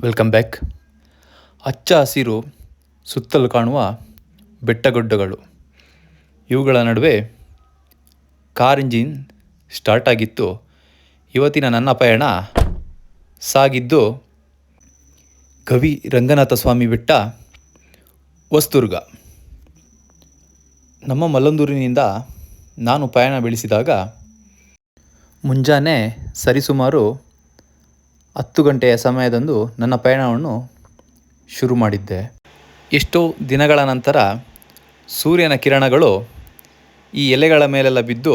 Welcome back. ಹಚ್ಚ ಹಸಿರು ಸುತ್ತಲೂ ಕಾಣುವ ಬೆಟ್ಟಗುಡ್ಡಗಳು, ಇವುಗಳ ನಡುವೆ ಕಾರ್ ಇಂಜಿನ್ ಸ್ಟಾರ್ಟ್ ಆಗಿತ್ತು. ಇವತ್ತಿನ ನನ್ನ ಪಯಣ ಸಾಗಿದ್ದು ಗವಿ ರಂಗನಾಥ ಸ್ವಾಮಿ ಬೆಟ್ಟ, ಹೊಸದುರ್ಗ. ನಮ್ಮ ಮಲ್ಲಂದೂರಿನಿಂದ ನಾನು ಪಯಣ ಬೆಳೆಸಿದಾಗ ಮುಂಜಾನೆ ಸರಿಸುಮಾರು 10 ಗಂಟೆಯ ಸಮಯದಂದು ನನ್ನ ಪಯಣವನ್ನು ಶುರು ಮಾಡಿದ್ದೆ. ಎಷ್ಟೋ ದಿನಗಳ ನಂತರ ಸೂರ್ಯನ ಕಿರಣಗಳು ಈ ಎಲೆಗಳ ಮೇಲೆಲ್ಲ ಬಿದ್ದು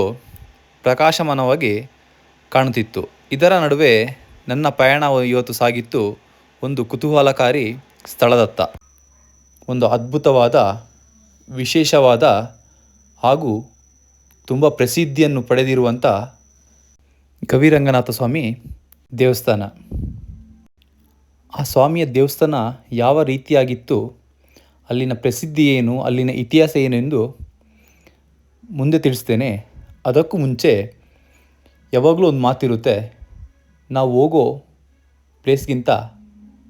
ಪ್ರಕಾಶಮಾನವಾಗಿ ಕಾಣುತ್ತಿತ್ತು. ಇದರ ನಡುವೆ ನನ್ನ ಪಯಣ ಇವತ್ತು ಸಾಗಿತ್ತು ಒಂದು ಕುತೂಹಲಕಾರಿ ಸ್ಥಳದತ್ತ. ಒಂದು ಅದ್ಭುತವಾದ, ವಿಶೇಷವಾದ ಹಾಗೂ ತುಂಬ ಪ್ರಸಿದ್ಧಿಯನ್ನು ಪಡೆದಿರುವಂಥ ಗವಿರಂಗನಾಥ ಸ್ವಾಮಿ ದೇವಸ್ಥಾನ. ಆ ಸ್ವಾಮಿಯ ದೇವಸ್ಥಾನ ಯಾವ ರೀತಿಯಾಗಿತ್ತು, ಅಲ್ಲಿನ ಪ್ರಸಿದ್ಧಿ ಏನು, ಅಲ್ಲಿನ ಇತಿಹಾಸ ಏನೆಂದು ಮುಂದೆ ತಿಳಿಸ್ತೇನೆ. ಅದಕ್ಕೂ ಮುಂಚೆ ಯಾವಾಗಲೂ ಒಂದು ಮಾತಿರುತ್ತೆ, ನಾವು ಹೋಗೋ ಪ್ಲೇಸ್ಗಿಂತ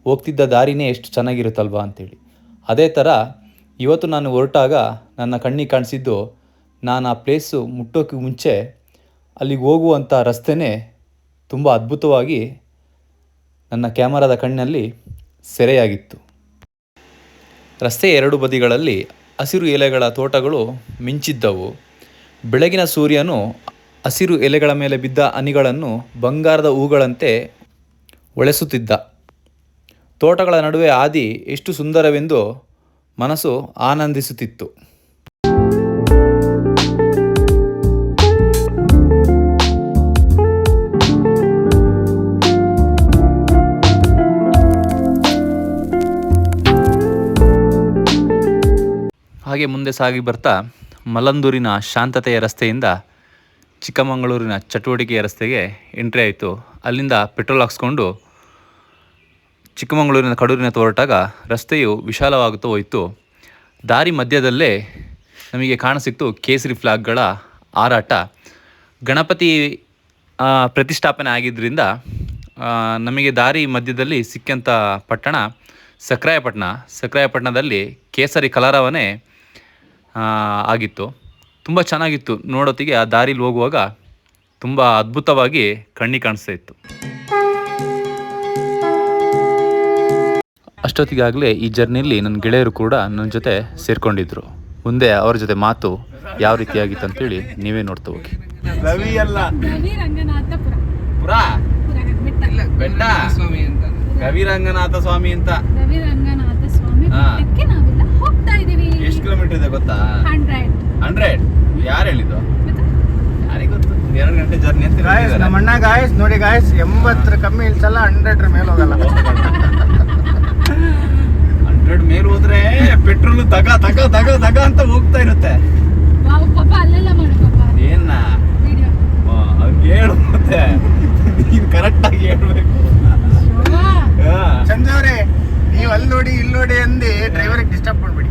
ಹೋಗ್ತಿದ್ದ ದಾರಿನೇ ಎಷ್ಟು ಚೆನ್ನಾಗಿರುತ್ತಲ್ವ ಅಂಥೇಳಿ. ಅದೇ ಥರ ಇವತ್ತು ನಾನು ಹೊರಟಾಗ ನನ್ನ ಕಣ್ಣಿಗೆ ಕಾಣಿಸಿದ್ದು, ನಾನು ಆ ಪ್ಲೇಸು ಮುಟ್ಟೋಕ್ಕೆ ಮುಂಚೆ ಅಲ್ಲಿಗೆ ಹೋಗುವಂಥ ರಸ್ತೆನೇ ತುಂಬ ಅದ್ಭುತವಾಗಿ ನನ್ನ ಕ್ಯಾಮರಾದ ಕಣ್ಣಿನಲ್ಲಿ ಸೆರೆಯಾಗಿತ್ತು. ರಸ್ತೆಯ ಎರಡು ಬದಿಗಳಲ್ಲಿ ಹಸಿರು ಎಲೆಗಳ ತೋಟಗಳು ಮಿಂಚಿದ್ದವು. ಬೆಳಗಿನ ಸೂರ್ಯನು ಹಸಿರು ಎಲೆಗಳ ಮೇಲೆ ಬಿದ್ದ ಹನಿಗಳನ್ನು ಬಂಗಾರದ ಹೂಗಳಂತೆ ಹೊಳೆಸುತ್ತಿದ್ದ. ತೋಟಗಳ ನಡುವೆ ಹಾದಿ ಎಷ್ಟು ಸುಂದರವೆಂದು ಮನಸ್ಸು ಆನಂದಿಸುತ್ತಿತ್ತು. ಹಾಗೆ ಮುಂದೆ ಸಾಗಿ ಬರ್ತಾ ಮಲ್ಲಂದೂರಿನ ಶಾಂತತೆಯ ರಸ್ತೆಯಿಂದ ಚಿಕ್ಕಮಗಳೂರಿನ ಚಟುವಟಿಕೆಯ ರಸ್ತೆಗೆ ಎಂಟ್ರಿ ಆಯಿತು. ಅಲ್ಲಿಂದ ಪೆಟ್ರೋಲ್ ಹಾಕ್ಸ್ಕೊಂಡು ಚಿಕ್ಕಮಗಳೂರಿನ ಕಡೂರಿನ ಹೊರಟಾಗ ರಸ್ತೆಯು ವಿಶಾಲವಾಗುತ್ತಾ ಹೋಯಿತು. ದಾರಿ ಮಧ್ಯದಲ್ಲೇ ನಮಗೆ ಕಾಣಸಿಕ್ತು ಕೇಸರಿ ಫ್ಲಾಗ್ಗಳ ಹಾರಾಟ. ಗಣಪತಿ ಪ್ರತಿಷ್ಠಾಪನೆ ಆಗಿದ್ದರಿಂದ ನಮಗೆ ದಾರಿ ಮಧ್ಯದಲ್ಲಿ ಸಿಕ್ಕಂಥ ಪಟ್ಟಣ ಸಕ್ರಾಯಪಟ್ಟಣ. ಸಕ್ರಾಯಪಟ್ಟಣದಲ್ಲಿ ಕೇಸರಿ ಕಲರವನೇ ಆಗಿತ್ತು. ತುಂಬ ಚೆನ್ನಾಗಿತ್ತು ನೋಡೋತ್ತಿಗೆ. ಆ ದಾರಿಲಿ ಹೋಗುವಾಗ ತುಂಬ ಅದ್ಭುತವಾಗಿ ಕಣ್ಣಿಗೆ ಕಾಣಿಸ್ತಾ ಇತ್ತು. ಅಷ್ಟೊತ್ತಿಗಾಗಲೇ ಈ ಜರ್ನಿಯಲ್ಲಿ ನನ್ನ ಗೆಳೆಯರು ಕೂಡ ನನ್ನ ಜೊತೆ ಸೇರಿಕೊಂಡಿದ್ರು. ಮುಂದೆ ಅವ್ರ ಜೊತೆ ಮಾತು ಯಾವ ರೀತಿಯಾಗಿತ್ತು ಅಂತೇಳಿ ನೀವೇ ನೋಡ್ತಾ ಹೋಗಿ. ಗವಿರಂಗನಾಥ ಸ್ವಾಮಿ ಅಂತ. ಎಷ್ಟು ಕಿಲೋಮೀಟರ್ ಇದೆ ಗೊತ್ತಾ? 100. ಯಾರು ಹೇಳಿದ್ದು? ಯಾರಿಗೆ ಗೊತ್ತು? 2 ಗಂಟೆ ಜರ್ನಿ ಅಂತ ನಮ್ಮ ಅಣ್ಣ ಗಾಯಸ್ ನೋಡಿ ಗಾಯಸ್, 80 ಕಮ್ಮಿ ಇಲ್ಸಲ್ಲ, 100 ಮೇಲೆ ಹೋಗಲ್ಲ. 100 ಮೇಲೆ ಹೋದ್ರೆ ಪೆಟ್ರೋಲ್ ತಗ ತಗ ತಗ ತಗ ಅಂತ ಹೋಗ್ತಾ ಇರುತ್ತೆ. ಏನ ಅವ್ರಿಗೆ ಹೇಳು, ಮತ್ತೆ ನೀನು ಕರೆಕ್ಟ್ ಆಗಿ ಹೇಳ್ಬೇಕು. ಸಂಜವ್ರೆ, ನೀವು ಅಲ್ಲಿ ನೋಡಿ ಇಲ್ಲಿ ನೋಡಿ ಅಂದು ಡ್ರೈವರ್ಗೆ ಡಿಸ್ಟರ್ಬ್ ಮಾಡ್ಬಿಡಿ.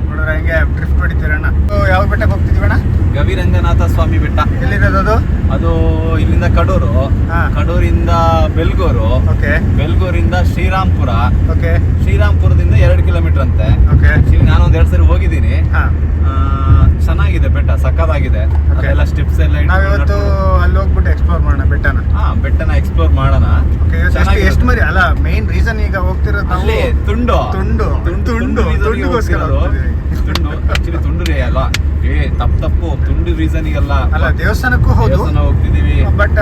ನೋಡ್ರೆ ಹೆಂಗೆ ಡ್ರಿಫ್ಟ್ ಹೊಡಿತೀರಣ್ಣ. ಯಾವ ಬೆಟ್ಟಕ್ಕೆ ಹೋಗ್ತಿದೀವಣ್ಣ? ಗವಿರಂಗನಾಥ ಸ್ವಾಮಿ ಬೆಟ್ಟ. ಎಲ್ಲಿರೋದು ಅದು? ಇಲ್ಲಿಂದ ಕಡೂರು, ಕಡೂರಿಂದ ಬೆಲ್ಗೂರು, ಬೆಲ್ಗೂರಿಂದ ಶ್ರೀರಾಮ್ಪುರ, ಶ್ರೀರಾಮ್ಪುರದಿಂದ 2 ಕಿಲೋಮೀಟರ್ ಅಂತೆ. ನಾನು ಒಂದ್ 2 ಸರಿ ಹೋಗಿದ್ದೀನಿ. ಚೆನ್ನಾಗಿದೆ ಬೆಟ್ಟ, ಸಕ್ಕತ್ತಾಗಿದೆ. ಅದೆಲ್ಲ ಸ್ಟೆಪ್ಸ್ ಎಲ್ಲ ನಾವಿವತ್ತು ಅಲ್ಲಿ ಹೋಗ್ಬಿಟ್ಟು ಎಕ್ಸ್ಪ್ಲೋರ್ ಮಾಡೋಣ ಬೆಟ್ಟನ. ಬೆಟ್ಟನ ಎಕ್ಸ್ಪ್ಲೋರ್ ಮಾಡೋಣ. ಎಷ್ಟು ಮರಿ ಅಲ್ಲ, ಮೇನ್ ರೀಸನ್ ಈಗ ಹೋಗ್ತಿರೋದು ಅಲ್ಲಿ ತುಂಡು ತುಂಡು ಆಕ್ಚುಲಿ ತುಂಡು ರೀ ಅಲ್ಲ, ತಪ್ಪು ತುಂಡು ರೀಸನ್ಗೆಲ್ಲ ಅಲ್ಲ, ದೇವಸ್ಥಾನಕ್ಕೂ ಹೌದು ಹೋಗ್ತಿದೀವಿ, ಬಟ್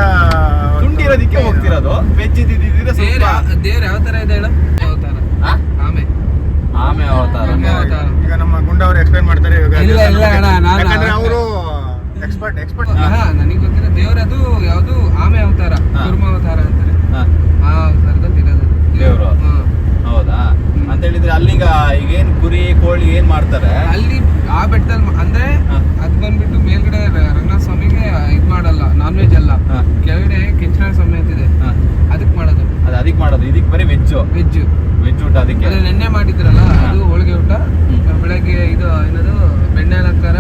ತುಂಡಿರೋದಕ್ಕೆ ಹೋಗ್ತಿರೋದು. ವೆಜ್ ಇದ್ದಿದ್ರೆ ದೇವ್ರ ಯಾವ ತರ ಇದೆ ಹೇಳು? ಆಮೆ ಅವತಾರ. ಈಗ ನಮ್ಮ ಗುಂಡ ಅವ್ರು ಎಕ್ಸ್ಪ್ಲೈನ್ ಮಾಡ್ತಾರೆ. ಯಾಕಂದ್ರೆ ಅವರು ಎಕ್ಸ್ಪರ್ಟ್. ನನಗೆ ಗೊತ್ತಿರೋ ದೇವ್ರದು ಯಾವ್ದು ಆಮೆ ಅವತಾರ, ಕುರ್ಮ ಅವತಾರ ಅಂತಾರೆ. ಆ ಅವತಾರದಲ್ಲಿ ಇರೋದು ದೇವ್ರು. ಹೌದಾ? ಅಂತ ಹೇಳಿದ್ರೆ ಅಲ್ಲಿಗ ಈಗೇನ್ ಕುರಿ ಕೋಳಿ ಏನ್ ಮಾಡ್ತಾರೆ ಅಲ್ಲಿ ಆ ಬೆಟ್ಟದಲ್ಲಿ? ಅಂದ್ರೆ ಅದ್ ಬಂದ್ಬಿಟ್ಟು ಮೇಲ್ಗಡೆ ರಂಗನಾಥ ಸ್ವಾಮಿಗೆ ಇದ್ ಮಾಡಲ್ಲ, ನಾನ್ ವೆಜ್ ಅಲ್ಲ. ಕೆಳಗಡೆ ಕೆಂಚನಾಥ ಸ್ವಾಮಿ ಅಂತಿದೆ, ಅದಕ್ಕೆ ಮಾಡೋದು. ಅದಕ್ಕೆ ಮಾಡೋದು. ಇದಕ್ಕೆ ಬರೀ ವೆಜ್ ಊಟ. ಅದಕ್ಕೆ ನೆನ್ನೆ ಮಾಡಿದ್ರಲ್ಲ, ಅದು ಹೋಳಿಗೆ ಊಟ. ಬೆಳಗ್ಗೆ ಇದು ಏನದು ಬೆಣ್ಣೆ ಅಲಂಕಾರ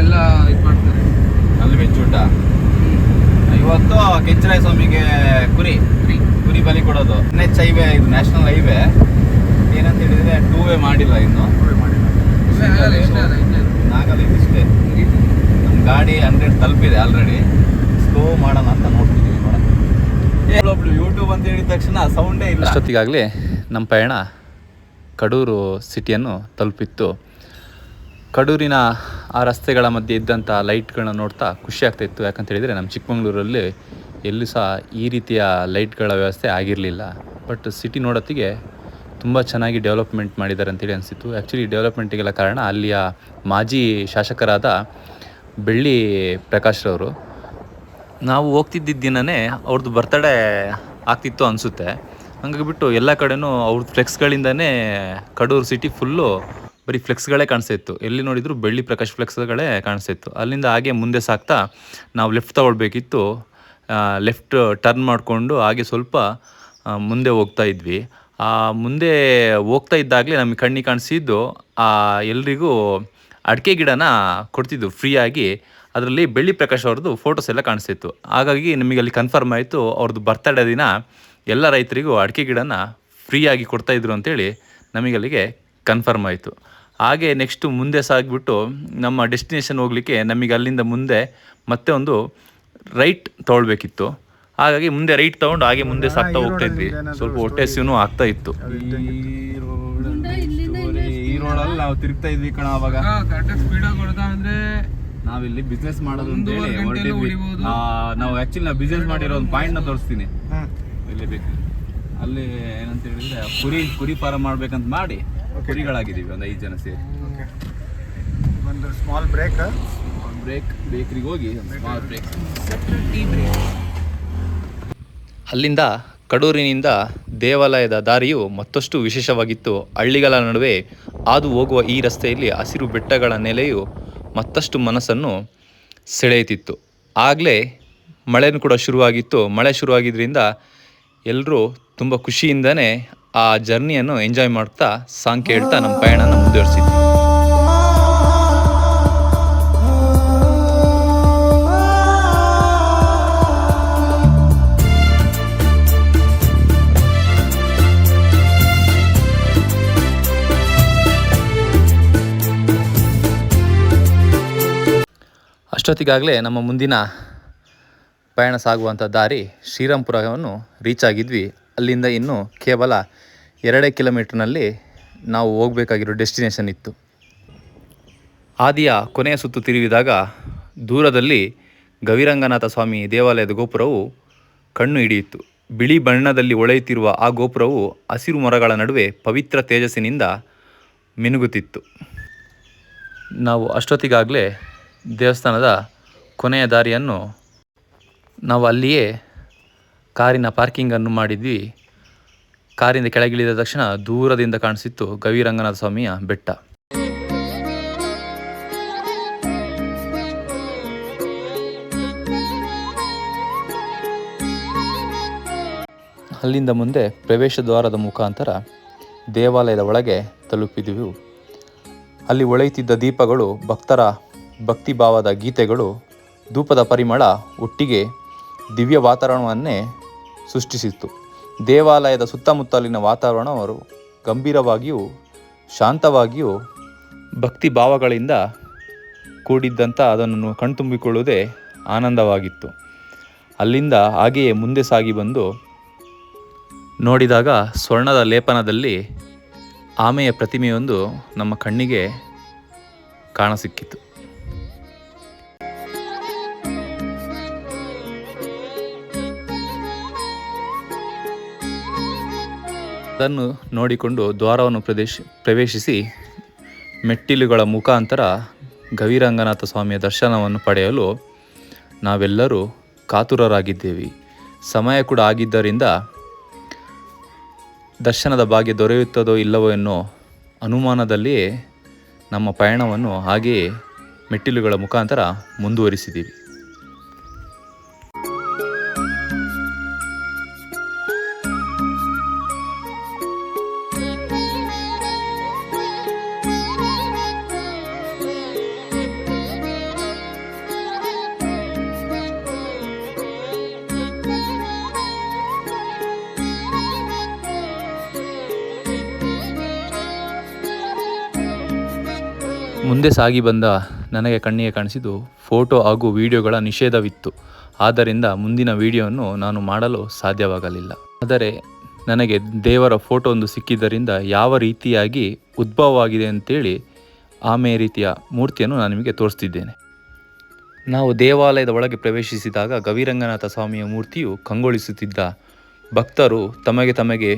ಎಲ್ಲ ಇದು ಮಾಡ್ತಾರೆ. ಅಲ್ಲಿ ವೆಜ್ ಊಟ. ಇವತ್ತು ಕೆಂಚನಾಥ ಸ್ವಾಮಿಗೆ ಕುರಿ ನ್ಯಾಷನಲ್ ಹೈವೇ. ಏನಂತ ಹೇಳಿದ್ರೆ 2 ವೇ ಮಾಡಿಲ್ಲ ಇನ್ನು. ಆಗಲ್ಲ ಇದಿಷ್ಟೇ. ನಮ್ಮ ಗಾಡಿ 100 ತಲುಪಿದೆ ಆಲ್ರೆಡಿ. ಸ್ಲೋ ಮಾಡೋಣ ಅಂತ ನೋಡ್ತಿದ್ದೀವಿ. ನೋಡೋಣ ಯೂಟ್ಯೂಬ್ ಅಂತ ಹೇಳಿದ ತಕ್ಷಣ ಸೌಂಡೇ ಇಲ್ಲ. ಅಷ್ಟೊತ್ತಿಗಾಗಲೇ ನಮ್ಮ ಪಯಣ ಕಡೂರು ಸಿಟಿಯನ್ನು ತಲುಪಿತ್ತು. ಕಡೂರಿನ ಆ ರಸ್ತೆಗಳ ಮಧ್ಯೆ ಇದ್ದಂಥ ಲೈಟ್ಗಳನ್ನ ನೋಡ್ತಾ ಖುಷಿ ಆಗ್ತಾಯಿತ್ತು. ಯಾಕಂತ ಹೇಳಿದರೆ ನಮ್ಮ ಚಿಕ್ಕಮಗಳೂರಲ್ಲಿ ಎಲ್ಲೂ ಸಹ ಈ ರೀತಿಯ ಲೈಟ್ಗಳ ವ್ಯವಸ್ಥೆ ಆಗಿರಲಿಲ್ಲ. ಬಟ್ ಸಿಟಿ ನೋಡೋತ್ತಿಗೆ ತುಂಬ ಚೆನ್ನಾಗಿ ಡೆವಲಪ್ಮೆಂಟ್ ಮಾಡಿದ್ದಾರೆ ಅಂತೇಳಿ ಅನಿಸಿತ್ತು. ಆ್ಯಕ್ಚುಲಿ ಡೆವಲಪ್ಮೆಂಟಿಗೆಲ್ಲ ಕಾರಣ ಅಲ್ಲಿಯ ಮಾಜಿ ಶಾಸಕರಾದ ಬೆಳ್ಳಿ ಪ್ರಕಾಶ್ರವರು. ನಾವು ಹೋಗ್ತಿದ್ದಿದ್ದ ದಿನವೇ ಅವ್ರದ್ದು ಬರ್ತಡೇ ಆಗ್ತಿತ್ತು ಅನಿಸುತ್ತೆ. ಹಂಗಾಗಿಬಿಟ್ಟು ಎಲ್ಲ ಕಡೆನೂ ಅವ್ರದ್ದು ಫ್ಲೆಕ್ಸ್ಗಳಿಂದನೇ ಕಡೂರು ಸಿಟಿ ಫುಲ್ಲು ಬರೀ ಫ್ಲೆಕ್ಸ್ಗಳೇ ಕಾಣಿಸ್ತಾಯಿತ್ತು. ಎಲ್ಲಿ ನೋಡಿದರೂ ಬೆಳ್ಳಿ ಪ್ರಕಾಶ್ ಫ್ಲೆಕ್ಸ್ಗಳೇ ಕಾಣಿಸ್ತಾಯಿತ್ತು. ಅಲ್ಲಿಂದ ಹಾಗೆ ಮುಂದೆ ಸಾಗ್ತಾ ನಾವು ಲೆಫ್ಟ್ ತೊಗೊಳ್ಬೇಕಿತ್ತು. ಲೆಫ್ಟ್ ಟರ್ನ್ ಮಾಡಿಕೊಂಡು ಹಾಗೆ ಸ್ವಲ್ಪ ಮುಂದೆ ಹೋಗ್ತಾ ಇದ್ವಿ. ಮುಂದೆ ಹೋಗ್ತಾ ಇದ್ದಾಗಲೇ ನಮಗೆ ಕಣ್ಣಿಗೆ ಕಾಣಿಸಿದ್ದು ಎಲ್ರಿಗೂ ಅಡಿಕೆ ಗಿಡನ ಕೊಡ್ತಿದ್ದು ಫ್ರೀಯಾಗಿ. ಅದರಲ್ಲಿ ಬೆಳ್ಳಿ ಪ್ರಕಾಶ್ ಅವ್ರದ್ದು ಫೋಟೋಸ್ ಎಲ್ಲ ಕಾಣಿಸ್ತಿತ್ತು. ಹಾಗಾಗಿ ನಮಗೆ ಅಲ್ಲಿ ಕನ್ಫರ್ಮ್ ಆಯಿತು ಅವ್ರದ್ದು ಬರ್ತಡೇ ದಿನ ಎಲ್ಲ ರೈತರಿಗೂ ಅಡಿಕೆ ಗಿಡನ ಫ್ರೀಯಾಗಿ ಕೊಡ್ತಾಯಿದ್ರು ಅಂತೇಳಿ ನಮಗೆ ಅಲ್ಲಿಗೆ ಕನ್ಫರ್ಮ್ ಆಯಿತು. ಹಾಗೆ ನೆಕ್ಸ್ಟು ಮುಂದೆ ಸಾಗಿಬಿಟ್ಟು ನಮ್ಮ ಡೆಸ್ಟಿನೇಷನ್ ಹೋಗಲಿಕ್ಕೆ ನಮಗೆ ಅಲ್ಲಿಂದ ಮುಂದೆ ಮತ್ತೆ ಒಂದು ರೈಟ್ ತೊಗೊಳ್ಬೇಕಿತ್ತು. ಹಾಗಾಗಿ ಮುಂದೆ ರೈಟ್ ತೊಗೊಂಡು ಹಾಗೆ ಮುಂದೆ ಸಾಗ್ತಾ ಹೋಗ್ತಾ ಇದ್ವಿ. ಸ್ವಲ್ಪ ಹೊಟ್ಟೆ ಹಸಿವು ಆಗ್ತಾ ಇತ್ತು. ಈ ರೋಡಲ್ಲಿ ನಾವು ತಿರುಗ್ತಾ ಇದ್ವಿ ಕಣ. ಅವಾಗ ನಾವಿಲ್ಲಿ ಬಿಸ್ನೆಸ್ ಮಾಡೋದು ಅಂತ ಹೇಳಿ ಹೊರಟಿದ್ವಿ. ನಾವು ಆ್ಯಕ್ಚುಲಿ ನಾವು ಬಿಸ್ನೆಸ್ ಮಾಡಿರೋ ಒಂದು ಪಾಯಿಂಟ್ನ ತೋರಿಸ್ತೀನಿ. ಇಲ್ಲಿ ಬೇಕು ಅಲ್ಲಿ ಏನಂತ ಹೇಳಿದ್ರೆ ಕುರಿ ಫಾರಂ ಮಾಡ್ಬೇಕಂತ ಮಾಡಿ ಕುರಿಗಳಾಗಿದ್ದೀವಿ ಒಂದು 5 ಜನ ಸೇರಿ. ಒಂದು ಸ್ಮಾಲ್ ಬ್ರೇಕ್ ಬೇಕ್ರಿಗೆ ಹೋಗಿ ಸ್ಮಾಲ್ ಬ್ರೇಕ್. ಅಲ್ಲಿಂದ ಕಡೂರಿನಿಂದ ದೇವಾಲಯದ ದಾರಿಯು ಮತ್ತಷ್ಟು ವಿಶೇಷವಾಗಿತ್ತು. ಹಳ್ಳಿಗಳ ನಡುವೆ ಹಾದು ಹೋಗುವ ಈ ರಸ್ತೆಯಲ್ಲಿ ಹಸಿರು ಬೆಟ್ಟಗಳ ನೆಲೆಯು ಮತ್ತಷ್ಟು ಮನಸ್ಸನ್ನು ಸೆಳೆಯುತ್ತಿತ್ತು. ಆಗಲೇ ಮಳೆನೂ ಕೂಡ ಶುರುವಾಗಿತ್ತು. ಮಳೆ ಶುರುವಾಗಿದ್ದರಿಂದ ಎಲ್ಲರೂ ತುಂಬ ಖುಷಿಯಿಂದನೇ ಆ ಜರ್ನಿಯನ್ನು ಎಂಜಾಯ್ ಮಾಡ್ತಾ ಸಾಂಗ್ ಕೇಳ್ತಾ ನಮ್ಮ ಪಯಣನ ಮುಂದುವರಿಸಿದ್ವಿ. ಅಷ್ಟೊತ್ತಿಗಾಗಲೇ ನಮ್ಮ ಮುಂದಿನ ಪಯಣ ಸಾಗುವಂಥ ದಾರಿ ಶ್ರೀರಾಮ್ಪುರವನ್ನು ರೀಚ್ ಆಗಿದ್ವಿ. ಅಲ್ಲಿಂದ ಇನ್ನೂ ಕೇವಲ 2 ಕಿಲೋಮೀಟ್ರ್ನಲ್ಲಿ ನಾವು ಹೋಗಬೇಕಾಗಿರೋ ಡೆಸ್ಟಿನೇಷನ್ ಇತ್ತು. ಹಾದಿಯ ಕೊನೆಯ ಸುತ್ತು ತಿರುವಿದಾಗ ದೂರದಲ್ಲಿ ಗವಿರಂಗನಾಥ ಸ್ವಾಮಿ ದೇವಾಲಯದ ಗೋಪುರವು ಕಣ್ಣು ಹಿಡಿಯಿತು. ಬಿಳಿ ಬಣ್ಣದಲ್ಲಿ ಹೊಳೆಯುತ್ತಿರುವ ಆ ಗೋಪುರವು ಹಸಿರು ಮರಗಳ ನಡುವೆ ಪವಿತ್ರ ತೇಜಸ್ಸಿನಿಂದ ಮಿನುಗುತ್ತಿತ್ತು. ನಾವು ಅಷ್ಟೊತ್ತಿಗಾಗಲೇ ದೇವಸ್ಥಾನದ ಕೊನೆಯ ದಾರಿಯನ್ನು ನಾವು ಅಲ್ಲಿಯೇ ಕಾರಿನ ಪಾರ್ಕಿಂಗನ್ನು ಮಾಡಿದ್ವಿ. ಕಾರಿಂದ ಕೆಳಗಿಳಿದ ತಕ್ಷಣ ದೂರದಿಂದ ಕಾಣಿಸಿತ್ತು ಗವಿರಂಗನಾಥ ಸ್ವಾಮಿಯ ಬೆಟ್ಟ. ಅಲ್ಲಿಂದ ಮುಂದೆ ಪ್ರವೇಶ ದ್ವಾರದ ಮುಖಾಂತರ ದೇವಾಲಯದ ಒಳಗೆ ತಲುಪಿದೆವು. ಅಲ್ಲಿ ಹೊಳೆಯುತ್ತಿದ್ದ ದೀಪಗಳು, ಭಕ್ತರ ಭಕ್ತಿಭಾವದ ಗೀತೆಗಳು, ಧೂಪದ ಪರಿಮಳ ಒಟ್ಟಿಗೆ ದಿವ್ಯ ವಾತಾವರಣವನ್ನೇ ಸೃಷ್ಟಿಸಿತ್ತು. ದೇವಾಲಯದ ಸುತ್ತಮುತ್ತಲಿನ ವಾತಾವರಣವು ಗಂಭೀರವಾಗಿಯೂ ಶಾಂತವಾಗಿಯೂ ಭಕ್ತಿ ಭಾವಗಳಿಂದ ಕೂಡಿದ್ದಂಥ ಅದನ್ನು ಕಣ್ತುಂಬಿಕೊಳ್ಳುವುದೇ ಆನಂದವಾಗಿತ್ತು. ಅಲ್ಲಿಂದ ಹಾಗೆಯೇ ಮುಂದೆ ಸಾಗಿ ಬಂದು ನೋಡಿದಾಗ ಸ್ವರ್ಣದ ಲೇಪನದಲ್ಲಿ ಆಮೆಯ ಪ್ರತಿಮೆಯೊಂದು ನಮ್ಮ ಕಣ್ಣಿಗೆ ಕಾಣಸಿಕ್ಕಿತು. ಅದನ್ನು ನೋಡಿಕೊಂಡು ದ್ವಾರವನ್ನು ಪ್ರವೇಶಿಸಿ ಮೆಟ್ಟಿಲುಗಳ ಮುಖಾಂತರ ಗವಿರಂಗನಾಥ ಸ್ವಾಮಿಯ ದರ್ಶನವನ್ನು ಪಡೆಯಲು ನಾವೆಲ್ಲರೂ ಕಾತುರರಾಗಿದ್ದೇವೆ. ಸಮಯ ಕೂಡ ಆಗಿದ್ದರಿಂದ ದರ್ಶನದ ಭಾಗ್ಯ ದೊರೆಯುತ್ತದೋ ಇಲ್ಲವೋ ಎನ್ನೋ ಅನುಮಾನದಲ್ಲಿಯೇ ನಮ್ಮ ಪಯಣವನ್ನು ಹಾಗೆಯೇ ಮೆಟ್ಟಿಲುಗಳ ಮುಖಾಂತರ ಮುಂದುವರಿಸಿದ್ದೀವಿ. ಮುಂದೆ ಸಾಗಿ ಬಂದ ನನಗೆ ಕಣ್ಣಿಗೆ ಕಾಣಿಸಿದ್ದು ಫೋಟೋ ಹಾಗೂ ವಿಡಿಯೋಗಳ ನಿಷೇಧವಿತ್ತು. ಆದ್ದರಿಂದ ಮುಂದಿನ ವಿಡಿಯೋವನ್ನು ನಾನು ಮಾಡಲು ಸಾಧ್ಯವಾಗಲಿಲ್ಲ. ಆದರೆ ನನಗೆ ದೇವರ ಫೋಟೋ ಒಂದು ಸಿಕ್ಕಿದ್ದರಿಂದ ಯಾವ ರೀತಿಯಾಗಿ ಉದ್ಭವವಾಗಿದೆ ಅಂತೇಳಿ ರೀತಿಯ ಮೂರ್ತಿಯನ್ನು ನಾನು ನಿಮಗೆ ತೋರಿಸ್ತಿದ್ದೇನೆ. ನಾವು ದೇವಾಲಯದ ಒಳಗೆ ಪ್ರವೇಶಿಸಿದಾಗ ಗವಿರಂಗನಾಥ ಸ್ವಾಮಿಯ ಮೂರ್ತಿಯು ಕಂಗೊಳಿಸುತ್ತಿದ್ದ. ಭಕ್ತರು ತಮಗೆ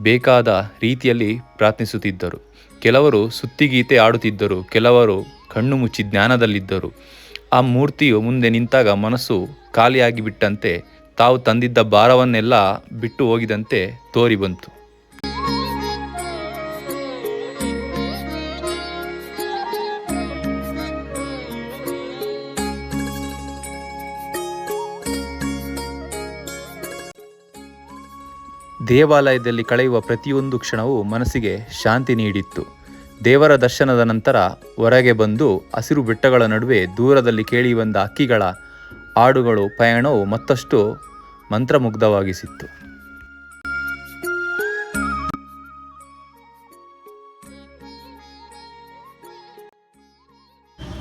ಬೇಕಾದ ರೀತಿಯಲ್ಲಿ ಪ್ರಾರ್ಥಿಸುತ್ತಿದ್ದರು. ಕೆಲವರು ಸುತ್ತಿಗೀತೆ ಆಡುತ್ತಿದ್ದರು, ಕೆಲವರು ಕಣ್ಣು ಮುಚ್ಚಿ ಜ್ಞಾನದಲ್ಲಿದ್ದರು. ಆ ಮೂರ್ತಿಯು ಮುಂದೆ ನಿಂತಾಗ ಮನಸ್ಸು ಖಾಲಿಯಾಗಿ ಬಿಟ್ಟಂತೆ, ತಾವು ತಂದಿದ್ದ ಭಾರವನ್ನೆಲ್ಲ ಬಿಟ್ಟು ಹೋಗಿದಂತೆ ತೋರಿ ಬಂತು. ದೇವಾಲಯದಲ್ಲಿ ಕಳೆಯುವ ಪ್ರತಿಯೊಂದು ಕ್ಷಣವೂ ಮನಸ್ಸಿಗೆ ಶಾಂತಿ ನೀಡಿತ್ತು. ದೇವರ ದರ್ಶನದ ನಂತರ ಹೊರಗೆ ಬಂದು ಹಸಿರು ಬೆಟ್ಟಗಳ ನಡುವೆ ದೂರದಲ್ಲಿ ಕೇಳಿ ಬಂದ ಹಕ್ಕಿಗಳ ಹಾಡುಗಳು ಪಯಣವು ಮತ್ತಷ್ಟು ಮಂತ್ರಮುಗ್ಧವಾಗಿಸಿತ್ತು.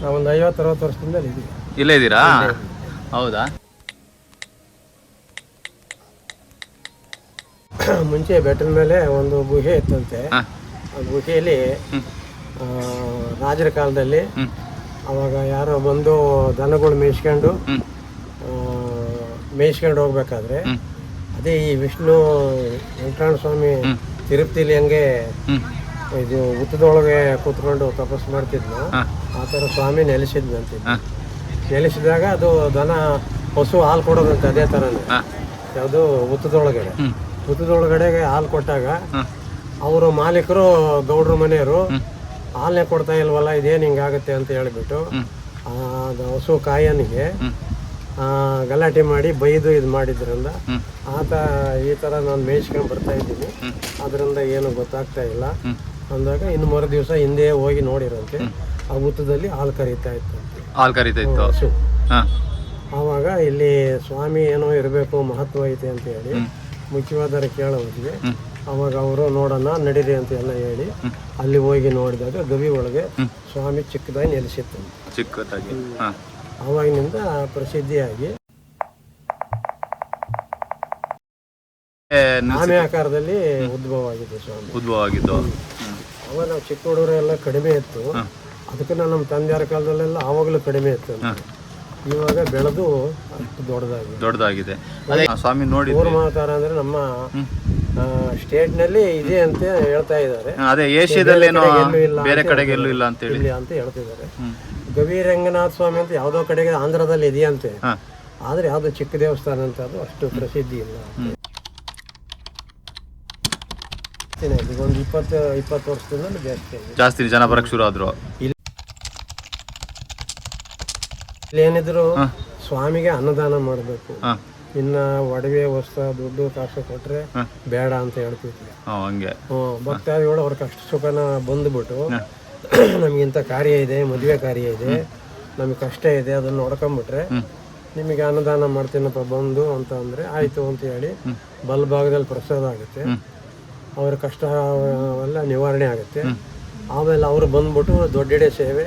ನಾವೊಂದು 50-60 ವರ್ಷದಿಂದ ಇದ್ದೀವಿ. ಇಲ್ಲೇ ಇದ್ದೀರಾ? ಹೌದಾ? ಮುಂಚೆ ಬೆಟ್ಟದ ಮೇಲೆ ಒಂದು ಗುಹೆ ಇತ್ತಂತೆ. ಆ ಗುಹೆಯಲ್ಲಿ ರಾಜರ ಕಾಲದಲ್ಲಿ ಅವಾಗ ಯಾರೋ ಬಂದು ದನಗಳು ಮೇಯಿಸ್ಕೊಂಡು ಹೋಗ್ಬೇಕಾದ್ರೆ ಅದೇ ಈ ವಿಷ್ಣು ವೆಂಕಟರಮಣ ಸ್ವಾಮಿ ತಿರುಪತಿಲಿ ಹಂಗೆ ಇದು ಹುತ್ತದೊಳಗೆ ಕೂತ್ಕೊಂಡು ತಪಸ್ಸು ಮಾಡ್ತಿದ್ನು, ಆ ಥರ ಸ್ವಾಮಿ ನೆಲೆಸಿದಾಗ ಅದು ದನ ಹಸು ಹಾಲು ಕೊಡೋದಂತೆ ಅದೇ ಥರನೇ. ಯಾವುದು ಹುತ್ತದೊಳಗಡೆಗೆ ಹಾಲು ಕೊಟ್ಟಾಗ ಅವರು ಮಾಲೀಕರು ಗೌಡ್ರ ಮನೆಯವರು ಹಾಲನ್ನೇ ಕೊಡ್ತಾ ಇಲ್ವಲ್ಲ, ಇದೇನು ಹಿಂಗಾಗುತ್ತೆ ಅಂತ ಹೇಳಿಬಿಟ್ಟು ಹಸು ಕಾಯನಿಗೆ ಗಲಾಟೆ ಮಾಡಿ ಬೈದು ಇದು ಮಾಡಿದ್ರಿಂದ ಈ ಥರ ನಾನು ಮೇಯಿಸ್ಕೊಂಡು ಬರ್ತಾ ಇದ್ದೀನಿ, ಅದರಿಂದ ಏನು ಗೊತ್ತಾಗ್ತಾ ಇಲ್ಲ ಅಂದಾಗ ಇನ್ನು ಮರು ದಿವಸ ಹಿಂದೆ ಹೋಗಿ ನೋಡಿರಂತೆ ಆ ಹುತ್ತದಲ್ಲಿ ಹಾಲು ಕರೀತಾ ಇತ್ತು ಹಸು. ಆವಾಗ ಇಲ್ಲಿ ಸ್ವಾಮಿ ಏನೋ ಇರಬೇಕು, ಮಹತ್ವ ಐತೆ ಅಂತ ಹೇಳಿ ಮುಖ್ಯವಾದರ ಕೇಳೋರಿಗೆ ಅವಾಗ ಅವರು ನೋಡೋಣ ನಡೀರಿ ಅಂತ ಎಲ್ಲ ಹೇಳಿ ಅಲ್ಲಿ ಹೋಗಿ ನೋಡಿದಾಗ ಗವಿ ಒಳಗೆ ಸ್ವಾಮಿ ಚಿಕ್ಕದಾಗಿ ನೆಲೆಸಿತ್ತು. ಆವಾಗಿನಿಂದ ಪ್ರಸಿದ್ಧಿಯಾಗಿ ಆಮೆ ಆಕಾರದಲ್ಲಿ ಉದ್ಭವ ಆಗಿದ್ದು. ಅವಾಗ ನಾವು ಚಿಕ್ಕ ಹುಡುಗರೆಲ್ಲ ಕಡಿಮೆ ಇತ್ತು, ಅದಕ್ಕೆ ನಮ್ಮ ತಂದೆಯರ ಕಾಲದಲ್ಲೆಲ್ಲ ಆವಾಗಲೂ ಕಡಿಮೆ ಇತ್ತು. ಇವಾಗ ಬೆಳೆದು ಅಷ್ಟು ದೊಡ್ಡದಾಗಿದೆ. ಸ್ವಾಮಿ ನೋಡಿ ಕೂರ್ಮಾವತಾರ ಅಂದ್ರೆ ನಮ್ಮ ಸ್ಟೇಟ್ ನಲ್ಲಿ ಇದೆ ಅಂತ ಹೇಳ್ತಾ ಇದ್ದಾರೆ. ಅದೇ ಏಷ್ಯಾದಲ್ಲಿ ಬೇರೆ ಕಡೆಗೆ ಎಲ್ಲೂ ಇಲ್ಲ ಅಂತ ಹೇಳ್ತಿದ್ದಾರೆ. ಗವಿ ರಂಗನಾಥ ಸ್ವಾಮಿ ಅಂತ ಯಾವ್ದೋ ಕಡೆಗೆ ಆಂಧ್ರದಲ್ಲಿ ಇದೆಯಂತೆ, ಆದ್ರೆ ಯಾವ್ದೋ ಚಿಕ್ಕ ದೇವಸ್ಥಾನ ಅಂತ ಅದು ಅಷ್ಟು ಪ್ರಸಿದ್ಧಿ ಇಲ್ಲ. ಒಂದು 20 ವರ್ಷದಿಂದ ಜಾಸ್ತಿ ಜನ ಬರಕ್ ಶುರು ಆದ್ರು. ಇಲ್ಲಿ ಏನಿದ್ರು ಸ್ವಾಮಿಗೆ ಅನ್ನದಾನ ಮಾಡಬೇಕು, ಇನ್ನ ಒಡವೆ ವಸ್ತ್ರ ದುಡ್ಡು ಕಾಸು ಕೊಟ್ರೆ ಬೇಡ ಅಂತ ಹೇಳ್ತಿದ್ವಿ. ಭಕ್ತಾದಿಗಳು ಅವ್ರ ಕಷ್ಟ ಸುಖನ ಬಂದ್ಬಿಟ್ಟು ನಮ್ಗಿಂತ ಕಾರ್ಯ ಇದೆ, ಮದುವೆ ಕಾರ್ಯ ಇದೆ, ನಮಗೆ ಕಷ್ಟ ಇದೆ, ಅದನ್ನ ನೋಡ್ಕೊಂಬಿಟ್ರೆ ನಿಮಗೆ ಅನ್ನದಾನ ಮಾಡ್ತೀನಪ್ಪ ಬಂದು ಅಂತ ಅಂದ್ರೆ ಆಯ್ತು ಅಂತ ಹೇಳಿ ಬಲಭಾಗದಲ್ಲಿ ಪ್ರಸಾದ ಆಗುತ್ತೆ, ಅವ್ರ ಕಷ್ಟ ಎಲ್ಲ ನಿವಾರಣೆ ಆಗುತ್ತೆ. ಆಮೇಲೆ ಅವರು ಬಂದ್ಬಿಟ್ಟು ದೊಡ್ಡೆಡೆ ಸೇವೆ,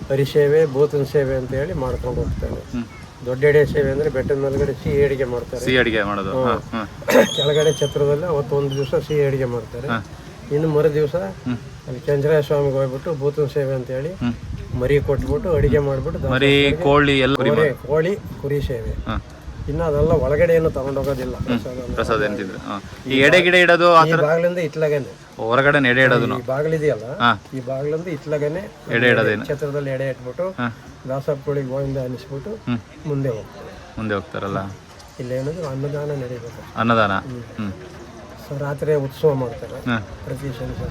ಹರಿಸೇವೆ, ಭೂತನ ಸೇವೆ ಅಂತ ಹೇಳಿ ಮಾಡ್ಕೊಂಡು ಹೋಗ್ತಾರೆ. ದೊಡ್ಡೆಡೆ ಸೇವೆ ಅಂದ್ರೆ ಬೆಟ್ಟದ ಮೇಲ್ಗಡೆ ಸಿಹಿ ಅಡಿಗೆ ಮಾಡ್ತಾರೆ, ಕೆಳಗಡೆ ಛತ್ರದಲ್ಲಿ ಅವತ್ತು ಒಂದು ದಿವಸ ಸಿಹಿ ಅಡಿಗೆ ಮಾಡ್ತಾರೆ. ಇನ್ನು ಮರು ದಿವಸ ಅಲ್ಲಿ ಕೆಂಚರಾಯ ಸ್ವಾಮಿಗೆ ಹೋಗ್ಬಿಟ್ಟು ಭೂತನ ಸೇವೆ ಅಂತ ಹೇಳಿ ಮರಿ ಕೊಟ್ಬಿಟ್ಟು ಅಡಿಗೆ ಮಾಡ್ಬಿಟ್ಟು ಕೋಳಿ ಕುರಿ ಸೇವೆ. ಇನ್ನು ಅದೆಲ್ಲ ಒಳಗಡೆ ಏನು ತಗೊಂಡೋಗೋದಿಲ್ಲ, ಪ್ರಸಾದ ಈ ಎಡೆ ಗಿಡ ಇಡೋದು ಈ ಬಾಗಿಲಿಂದ ಇಟ್ಲಾಗೇನೆ ಹೊರಗಡೆ ಎಡೆ ಇಡೋದು. ಈ ಬಾಗಿಲಿದೆಯಲ್ಲ, ಈ ಬಾಗಿಲಿಂದ ಇಟ್ಲಾಗೇನೆ ಎಡೆ ಇಡೋದೇನು ಛತ್ರದಲ್ಲಿ ಎಡೆ ಇಟ್ಬಿಟ್ಟು ದಾಸಪ್ಪಳಿಗೆ ಗೋವಿಂದ ಅನಿಸ್ಬಿಟ್ಟು ಮುಂದೆ ಹೋಗ್ತಾರಲ್ಲ. ಇಲ್ಲೇನದು ಅನ್ನದಾನ ನಡೀಬೇಕು. ಅನ್ನದಾನ ರಾತ್ರಿ ಉತ್ಸವ ಮಾಡ್ತಾರೆ ಪ್ರತಿ ಶನಿವಾರ.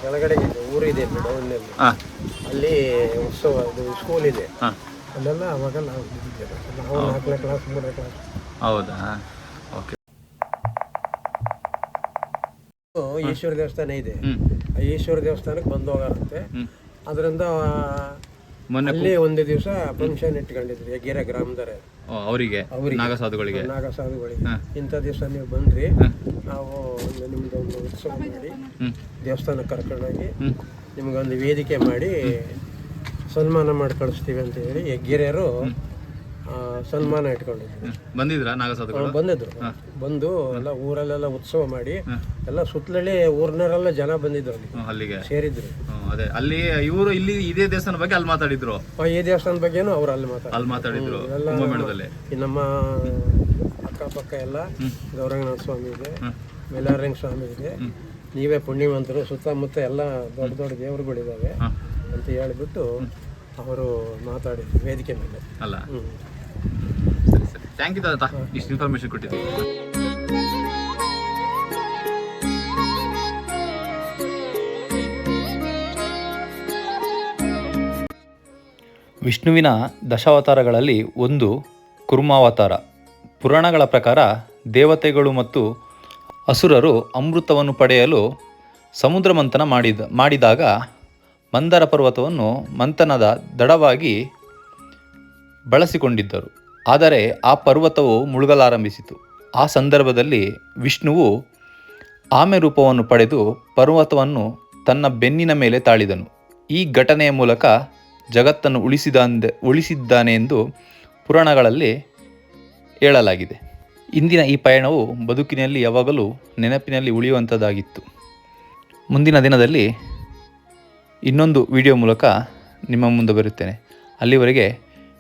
ಕೆಳಗಡೆ ಊರಿದೆ ಡೌನ್ನಲ್ಲಿ, ಅಲ್ಲಿ ಉತ್ಸವ ಸ್ಕೂಲ್ ಇದೆ, ಅಲ್ಲೆಲ್ಲ ಅವಾಗ ನಾವು 4ನೇ ಕ್ಲಾಸ್ 3ನೇ ಕ್ಲಾಸ್. ಹೌದಾ? ಓಕೆ. ಈಶ್ವರ ದೇವಸ್ಥಾನ ಇದೆ, ಆ ಈಶ್ವರ ದೇವಸ್ಥಾನಕ್ಕೆ ಬಂದು ಹೋಗಾರಂತೆ. ಅದರಿಂದ ಅಲ್ಲಿ ಒಂದು ದಿವಸ ಫಂಕ್ಷನ್ ಇಟ್ಕೊಂಡಿದ್ರು ಹೆಗ್ಗೆರೆ ಗ್ರಾಮದವರೇ ಅವರಿಗೆ, ನಾಗಸಾಧುಗಳಿಗೆ ಇಂಥ ದಿವಸ ನೀವು ಬಂದ್ರಿ, ನಾವು ನಿಮ್ದು ಒಂದು ಉತ್ಸವ ಮಾಡಿ ದೇವಸ್ಥಾನಕ್ಕೆ ಕರ್ಕೊಂಡೋಗಿ ನಿಮಗೊಂದು ವೇದಿಕೆ ಮಾಡಿ ಸನ್ಮಾನ ಮಾಡಿ ಕಳಿಸ್ತೀವಿ ಅಂತ ಹೇಳಿ ಹೆಗ್ಗೆರೆಯರು ಸನ್ಮಾನ ಇಟ್ಕೊಂಡಿದ್ರು. ಬಂದಿದ್ರಾ ನಾಗಸಾಧುಗಳು? ಬಂದಿದ್ರು, ಬಂದು ಎಲ್ಲ ಊರಲ್ಲೆಲ್ಲ ಉತ್ಸವ ಮಾಡಿ ಎಲ್ಲ ಸುತ್ತಲೇ ಊರಿನವರೆಲ್ಲ ಜನ ಬಂದಿದ್ರು, ಅಲ್ಲಿಗೆ ಸೇರಿದ್ರು. ಅದೇ ಅಲ್ಲಿ ಇವರು ಇಲ್ಲಿ ಇದೇ ದೇವಸ್ಥಾನ ಬಗ್ಗೆ ಅಲ್ಲಿ ಮಾತಾಡಿದ್ರು, ಈ ದೇವಸ್ಥಾನ ಬಗ್ಗೆನೂ ಅವ್ರು ಅಲ್ಲಿ ಮಾತಾಡಿದ್ರು. ನಮ್ಮ ಅಕ್ಕಪಕ್ಕ ಎಲ್ಲ ಗೌರಂಗನಾಥ ಸ್ವಾಮಿ ಇದೆ, ಮೇಲಾರಂಗ ಸ್ವಾಮಿ ಇದೆ, ನೀವೇ ಪುಣ್ಯವಂತರು, ಸುತ್ತಮುತ್ತ ಎಲ್ಲ ದೊಡ್ಡ ದೊಡ್ಡ ದೇವರುಗಳಿದ್ದಾವೆ ಅಂತ ಹೇಳಿಬಿಟ್ಟು ಅವರು ಮಾತಾಡಿದ್ರು ವೇದಿಕೆ ಮೇಲೆ. ಅಲ್ಲ, ಸರಿ ಸರಿ, ಥ್ಯಾಂಕ್ ಯು ತಾತ, ಇಷ್ಟು ಇನ್ಫಾರ್ಮೇಶನ್ ಕೊಟ್ಟಿದ್ದೀವಿ. ವಿಷ್ಣುವಿನ ದಶಾವತಾರಗಳಲ್ಲಿ ಒಂದು ಕುರ್ಮಾವತಾರ. ಪುರಾಣಗಳ ಪ್ರಕಾರ ದೇವತೆಗಳು ಮತ್ತು ಅಸುರರು ಅಮೃತವನ್ನು ಪಡೆಯಲು ಸಮುದ್ರ ಮಂಥನ ಮಾಡಿದಾಗ ಮಂದರ ಪರ್ವತವನ್ನು ಮಂಥನದ ದಡವಾಗಿ ಬಳಸಿಕೊಂಡಿದ್ದರು. ಆದರೆ ಆ ಪರ್ವತವು ಮುಳುಗಲಾರಂಭಿಸಿತು. ಆ ಸಂದರ್ಭದಲ್ಲಿ ವಿಷ್ಣುವು ಆಮೆ ರೂಪವನ್ನು ಪಡೆದು ಪರ್ವತವನ್ನು ತನ್ನ ಬೆನ್ನಿನ ಮೇಲೆ ತಾಳಿದನು. ಈ ಘಟನೆಯ ಮೂಲಕ ಜಗತ್ತನ್ನು ಉಳಿಸಿದ್ದಾನೆ ಎಂದು ಪುರಾಣಗಳಲ್ಲಿ ಹೇಳಲಾಗಿದೆ. ಇಂದಿನ ಈ ಪಯಣವು ಬದುಕಿನಲ್ಲಿ ಯಾವಾಗಲೂ ನೆನಪಿನಲ್ಲಿ ಉಳಿಯುವಂಥದ್ದಾಗಿತ್ತು. ಮುಂದಿನ ದಿನದಲ್ಲಿ ಇನ್ನೊಂದು ವಿಡಿಯೋ ಮೂಲಕ ನಿಮ್ಮ ಮುಂದೆ ಬರುತ್ತೇನೆ. ಅಲ್ಲಿವರೆಗೆ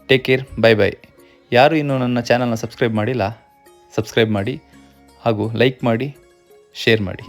ಟೇಕ್ ಕೇರ್, ಬೈ ಬೈ. ಯಾರು ಇನ್ನೂ ನನ್ನ ಚಾನಲ್ನ ಸಬ್ಸ್ಕ್ರೈಬ್ ಮಾಡಿಲ್ಲ, ಸಬ್ಸ್ಕ್ರೈಬ್ ಮಾಡಿ ಹಾಗೂ ಲೈಕ್ ಮಾಡಿ, ಶೇರ್ ಮಾಡಿ.